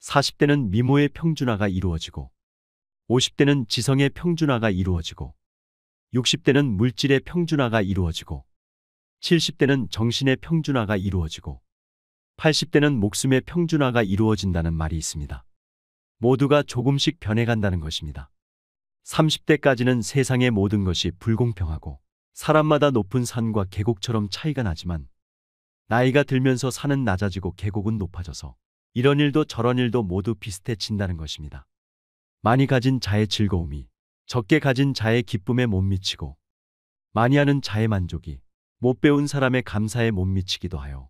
40대는 미모의 평준화가 이루어지고 50대는 지성의 평준화가 이루어지고 60대는 물질의 평준화가 이루어지고 70대는 정신의 평준화가 이루어지고 80대는 목숨의 평준화가 이루어진다는 말이 있습니다. 모두가 조금씩 변해간다는 것입니다. 30대까지는 세상의 모든 것이 불공평하고 사람마다 높은 산과 계곡처럼 차이가 나지만 나이가 들면서 산은 낮아지고 계곡은 높아져서 이런 일도 저런 일도 모두 비슷해진다는 것입니다. 많이 가진 자의 즐거움이 적게 가진 자의 기쁨에 못 미치고 많이 하는 자의 만족이 못 배운 사람의 감사에 못 미치기도 하여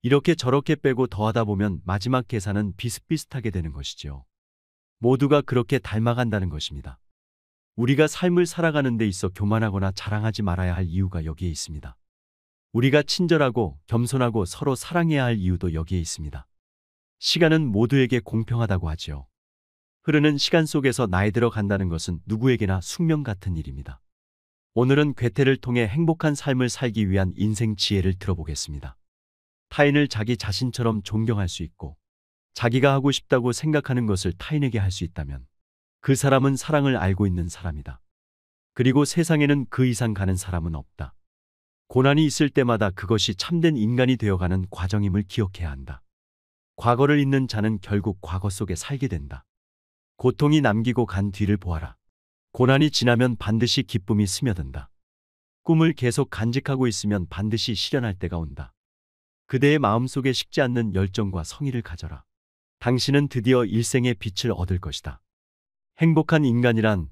이렇게 저렇게 빼고 더하다 보면 마지막 계산은 비슷비슷하게 되는 것이지요. 모두가 그렇게 닮아간다는 것입니다. 우리가 삶을 살아가는 데 있어 교만하거나 자랑하지 말아야 할 이유가 여기에 있습니다. 우리가 친절하고 겸손하고 서로 사랑해야 할 이유도 여기에 있습니다. 시간은 모두에게 공평하다고 하지요. 흐르는 시간 속에서 나이 들어간다는 것은 누구에게나 숙명 같은 일입니다. 오늘은 괴테를 통해 행복한 삶을 살기 위한 인생 지혜를 들어보겠습니다. 타인을 자기 자신처럼 존경할 수 있고 자기가 하고 싶다고 생각하는 것을 타인에게 할 수 있다면 그 사람은 사랑을 알고 있는 사람이다. 그리고 세상에는 그 이상 가는 사람은 없다. 고난이 있을 때마다 그것이 참된 인간이 되어가는 과정임을 기억해야 한다. 과거를 잊는 자는 결국 과거 속에 살게 된다. 고통이 남기고 간 뒤를 보아라. 고난이 지나면 반드시 기쁨이 스며든다. 꿈을 계속 간직하고 있으면 반드시 실현할 때가 온다. 그대의 마음속에 식지 않는 열정과 성의를 가져라. 당신은 드디어 일생의 빛을 얻을 것이다. 행복한 인간이란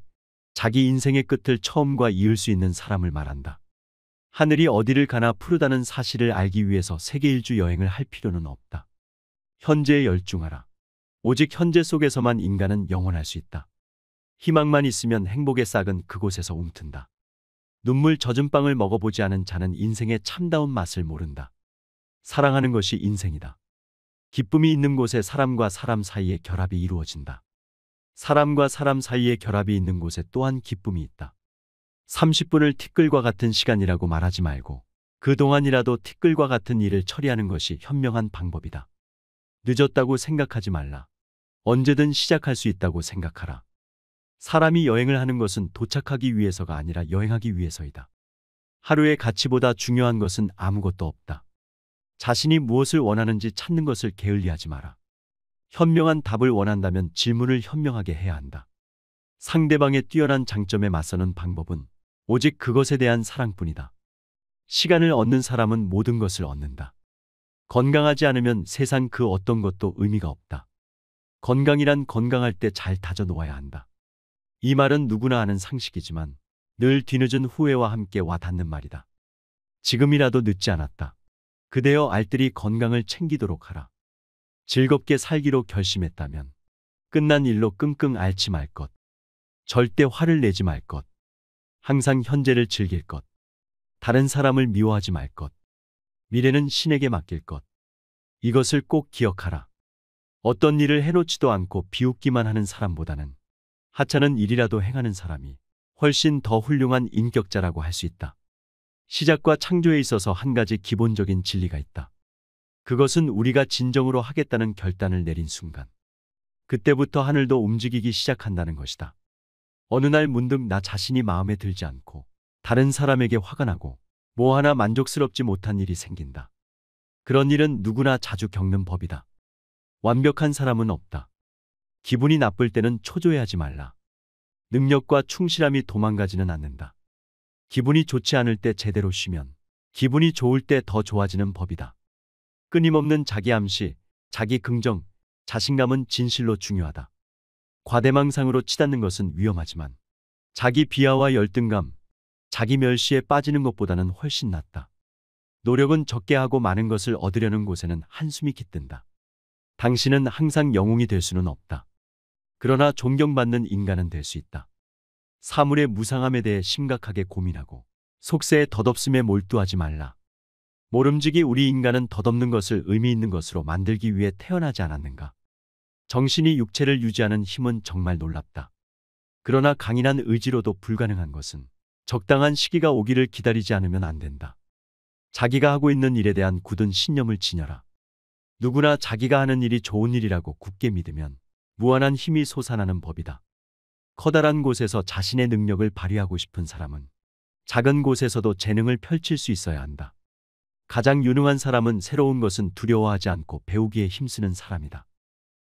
자기 인생의 끝을 처음과 이을 수 있는 사람을 말한다. 하늘이 어디를 가나 푸르다는 사실을 알기 위해서 세계 일주 여행을 할 필요는 없다. 현재에 열중하라. 오직 현재 속에서만 인간은 영원할 수 있다. 희망만 있으면 행복의 싹은 그곳에서 움튼다. 눈물 젖은 빵을 먹어보지 않은 자는 인생의 참다운 맛을 모른다. 사랑하는 것이 인생이다. 기쁨이 있는 곳에 사람과 사람 사이의 결합이 이루어진다. 사람과 사람 사이의 결합이 있는 곳에 또한 기쁨이 있다. 30분을 티끌과 같은 시간이라고 말하지 말고 그동안이라도 티끌과 같은 일을 처리하는 것이 현명한 방법이다. 늦었다고 생각하지 말라. 언제든 시작할 수 있다고 생각하라. 사람이 여행을 하는 것은 도착하기 위해서가 아니라 여행하기 위해서이다. 하루의 가치보다 중요한 것은 아무것도 없다. 자신이 무엇을 원하는지 찾는 것을 게을리하지 마라. 현명한 답을 원한다면 질문을 현명하게 해야 한다. 상대방의 뛰어난 장점에 맞서는 방법은 오직 그것에 대한 사랑뿐이다. 시간을 얻는 사람은 모든 것을 얻는다. 건강하지 않으면 세상 그 어떤 것도 의미가 없다. 건강이란 건강할 때 잘 다져 놓아야 한다. 이 말은 누구나 아는 상식이지만 늘 뒤늦은 후회와 함께 와 닿는 말이다. 지금이라도 늦지 않았다. 그대여 알뜰히 건강을 챙기도록 하라. 즐겁게 살기로 결심했다면 끝난 일로 끙끙 앓지 말 것. 절대 화를 내지 말 것. 항상 현재를 즐길 것. 다른 사람을 미워하지 말 것. 미래는 신에게 맡길 것. 이것을 꼭 기억하라. 어떤 일을 해놓지도 않고 비웃기만 하는 사람보다는 하찮은 일이라도 행하는 사람이 훨씬 더 훌륭한 인격자라고 할 수 있다. 시작과 창조에 있어서 한 가지 기본적인 진리가 있다. 그것은 우리가 진정으로 하겠다는 결단을 내린 순간, 그때부터 하늘도 움직이기 시작한다는 것이다. 어느 날 문득 나 자신이 마음에 들지 않고 다른 사람에게 화가 나고 뭐 하나 만족스럽지 못한 일이 생긴다. 그런 일은 누구나 자주 겪는 법이다. 완벽한 사람은 없다. 기분이 나쁠 때는 초조해하지 말라. 능력과 충실함이 도망가지는 않는다. 기분이 좋지 않을 때 제대로 쉬면 기분이 좋을 때 더 좋아지는 법이다. 끊임없는 자기 암시, 자기 긍정, 자신감은 진실로 중요하다. 과대망상으로 치닫는 것은 위험하지만 자기 비하와 열등감, 자기 멸시에 빠지는 것보다는 훨씬 낫다. 노력은 적게 하고 많은 것을 얻으려는 곳에는 한숨이 깃든다. 당신은 항상 영웅이 될 수는 없다. 그러나 존경받는 인간은 될 수 있다. 사물의 무상함에 대해 심각하게 고민하고 속세의 덧없음에 몰두하지 말라. 모름지기 우리 인간은 덧없는 것을 의미 있는 것으로 만들기 위해 태어나지 않았는가? 정신이 육체를 유지하는 힘은 정말 놀랍다. 그러나 강인한 의지로도 불가능한 것은 적당한 시기가 오기를 기다리지 않으면 안 된다. 자기가 하고 있는 일에 대한 굳은 신념을 지녀라. 누구나 자기가 하는 일이 좋은 일이라고 굳게 믿으면 무한한 힘이 솟아나는 법이다. 커다란 곳에서 자신의 능력을 발휘하고 싶은 사람은 작은 곳에서도 재능을 펼칠 수 있어야 한다. 가장 유능한 사람은 새로운 것은 두려워하지 않고 배우기에 힘쓰는 사람이다.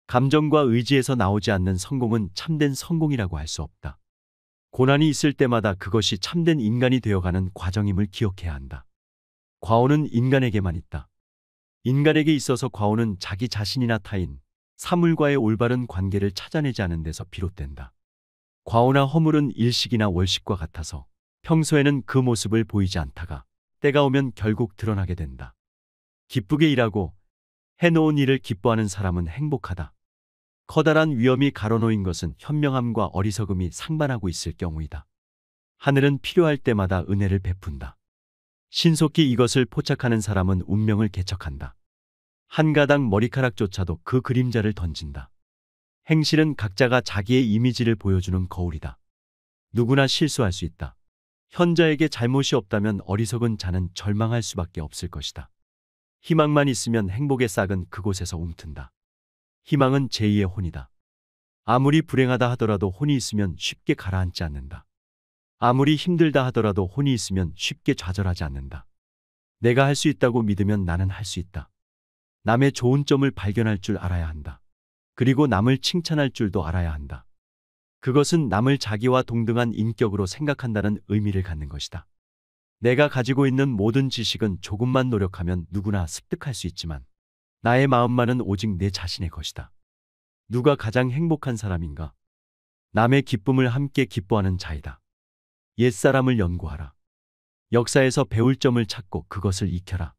감정과 의지에서 나오지 않는 성공은 참된 성공이라고 할 수 없다. 고난이 있을 때마다 그것이 참된 인간이 되어가는 과정임을 기억해야 한다. 과오는 인간에게만 있다. 인간에게 있어서 과오는 자기 자신이나 타인, 사물과의 올바른 관계를 찾아내지 않은 데서 비롯된다. 과오나 허물은 일식이나 월식과 같아서 평소에는 그 모습을 보이지 않다가 때가 오면 결국 드러나게 된다. 기쁘게 일하고 해놓은 일을 기뻐하는 사람은 행복하다. 커다란 위험이 가로놓인 것은 현명함과 어리석음이 상반하고 있을 경우이다. 하늘은 필요할 때마다 은혜를 베푼다. 신속히 이것을 포착하는 사람은 운명을 개척한다. 한 가닥 머리카락조차도 그 그림자를 던진다. 행실은 각자가 자기의 이미지를 보여주는 거울이다. 누구나 실수할 수 있다. 현자에게 잘못이 없다면 어리석은 자는 절망할 수밖에 없을 것이다. 희망만 있으면 행복의 싹은 그곳에서 움튼다. 희망은 제2의 혼이다. 아무리 불행하다 하더라도 혼이 있으면 쉽게 가라앉지 않는다. 아무리 힘들다 하더라도 혼이 있으면 쉽게 좌절하지 않는다. 내가 할 수 있다고 믿으면 나는 할 수 있다. 남의 좋은 점을 발견할 줄 알아야 한다. 그리고 남을 칭찬할 줄도 알아야 한다. 그것은 남을 자기와 동등한 인격으로 생각한다는 의미를 갖는 것이다. 내가 가지고 있는 모든 지식은 조금만 노력하면 누구나 습득할 수 있지만 나의 마음만은 오직 내 자신의 것이다. 누가 가장 행복한 사람인가? 남의 기쁨을 함께 기뻐하는 자이다. 옛사람을 연구하라. 역사에서 배울 점을 찾고 그것을 익혀라.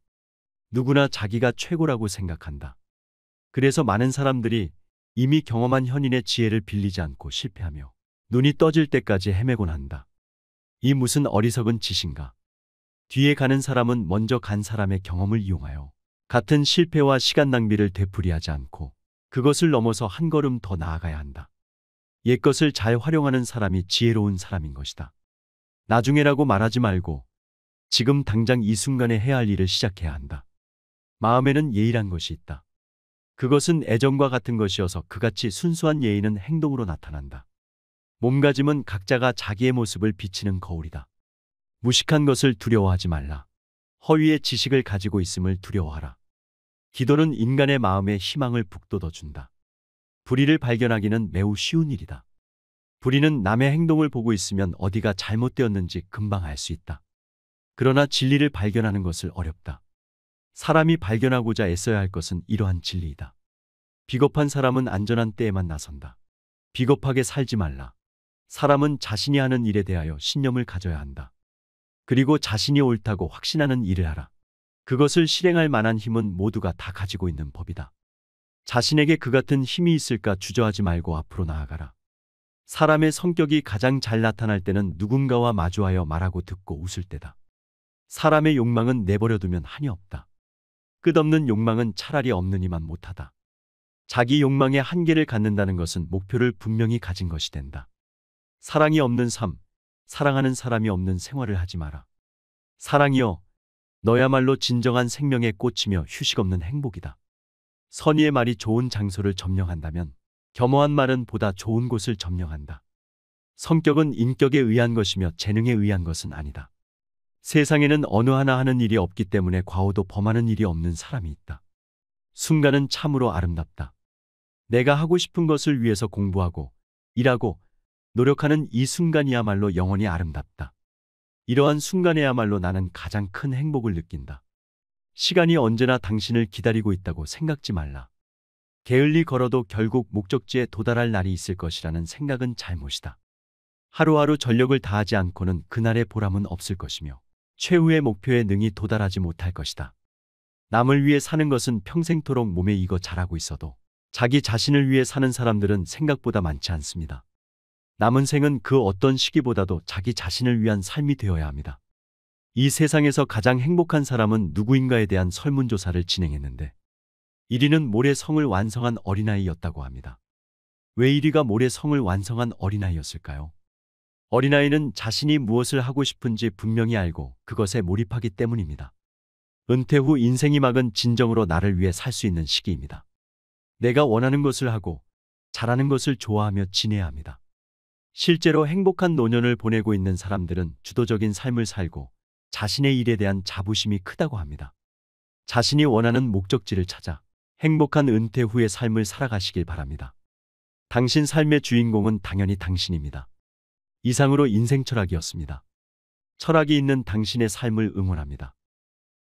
누구나 자기가 최고라고 생각한다. 그래서 많은 사람들이 이미 경험한 현인의 지혜를 빌리지 않고 실패하며 눈이 떠질 때까지 헤매곤 한다. 이 무슨 어리석은 짓인가? 뒤에 가는 사람은 먼저 간 사람의 경험을 이용하여 같은 실패와 시간 낭비를 되풀이하지 않고 그것을 넘어서 한 걸음 더 나아가야 한다. 옛것을 잘 활용하는 사람이 지혜로운 사람인 것이다. 나중에라고 말하지 말고 지금 당장 이 순간에 해야 할 일을 시작해야 한다. 마음에는 예의란 것이 있다. 그것은 애정과 같은 것이어서 그같이 순수한 예의는 행동으로 나타난다. 몸가짐은 각자가 자기의 모습을 비치는 거울이다. 무식한 것을 두려워하지 말라. 허위의 지식을 가지고 있음을 두려워하라. 기도는 인간의 마음에 희망을 북돋워준다. 불의를 발견하기는 매우 쉬운 일이다. 불의는 남의 행동을 보고 있으면 어디가 잘못되었는지 금방 알 수 있다. 그러나 진리를 발견하는 것을 어렵다. 사람이 발견하고자 애써야 할 것은 이러한 진리이다. 비겁한 사람은 안전한 때에만 나선다. 비겁하게 살지 말라. 사람은 자신이 하는 일에 대하여 신념을 가져야 한다. 그리고 자신이 옳다고 확신하는 일을 하라. 그것을 실행할 만한 힘은 모두가 다 가지고 있는 법이다. 자신에게 그 같은 힘이 있을까 주저하지 말고 앞으로 나아가라. 사람의 성격이 가장 잘 나타날 때는 누군가와 마주하여 말하고 듣고 웃을 때다. 사람의 욕망은 내버려두면 한이 없다. 끝없는 욕망은 차라리 없느니만 못하다. 자기 욕망의 한계를 갖는다는 것은 목표를 분명히 가진 것이 된다. 사랑이 없는 삶, 사랑하는 사람이 없는 생활을 하지 마라. 사랑이여, 너야말로 진정한 생명의 꽃이며 휴식 없는 행복이다. 선의의 말이 좋은 장소를 점령한다면 겸허한 말은 보다 좋은 곳을 점령한다. 성격은 인격에 의한 것이며 재능에 의한 것은 아니다. 세상에는 어느 하나 하는 일이 없기 때문에 과오도 범하는 일이 없는 사람이 있다. 순간은 참으로 아름답다. 내가 하고 싶은 것을 위해서 공부하고 일하고 노력하는 이 순간이야말로 영원히 아름답다. 이러한 순간에야말로 나는 가장 큰 행복을 느낀다. 시간이 언제나 당신을 기다리고 있다고 생각지 말라. 게을리 걸어도 결국 목적지에 도달할 날이 있을 것이라는 생각은 잘못이다. 하루하루 전력을 다하지 않고는 그날의 보람은 없을 것이며 최후의 목표에 능히 도달하지 못할 것이다. 남을 위해 사는 것은 평생토록 몸에 익어 자라고 있어도 자기 자신을 위해 사는 사람들은 생각보다 많지 않습니다. 남은 생은 그 어떤 시기보다도 자기 자신을 위한 삶이 되어야 합니다. 이 세상에서 가장 행복한 사람은 누구인가에 대한 설문조사를 진행했는데 1위는 모래 성을 완성한 어린아이였다고 합니다. 왜 1위가 모래 성을 완성한 어린아이였을까요? 어린아이는 자신이 무엇을 하고 싶은지 분명히 알고 그것에 몰입하기 때문입니다. 은퇴 후 인생이 막은 진정으로 나를 위해 살 수 있는 시기입니다. 내가 원하는 것을 하고 잘하는 것을 좋아하며 지내야 합니다. 실제로 행복한 노년을 보내고 있는 사람들은 주도적인 삶을 살고 자신의 일에 대한 자부심이 크다고 합니다. 자신이 원하는 목적지를 찾아 행복한 은퇴 후의 삶을 살아가시길 바랍니다. 당신 삶의 주인공은 당연히 당신입니다. 이상으로 인생 철학이었습니다. 철학이 있는 당신의 삶을 응원합니다.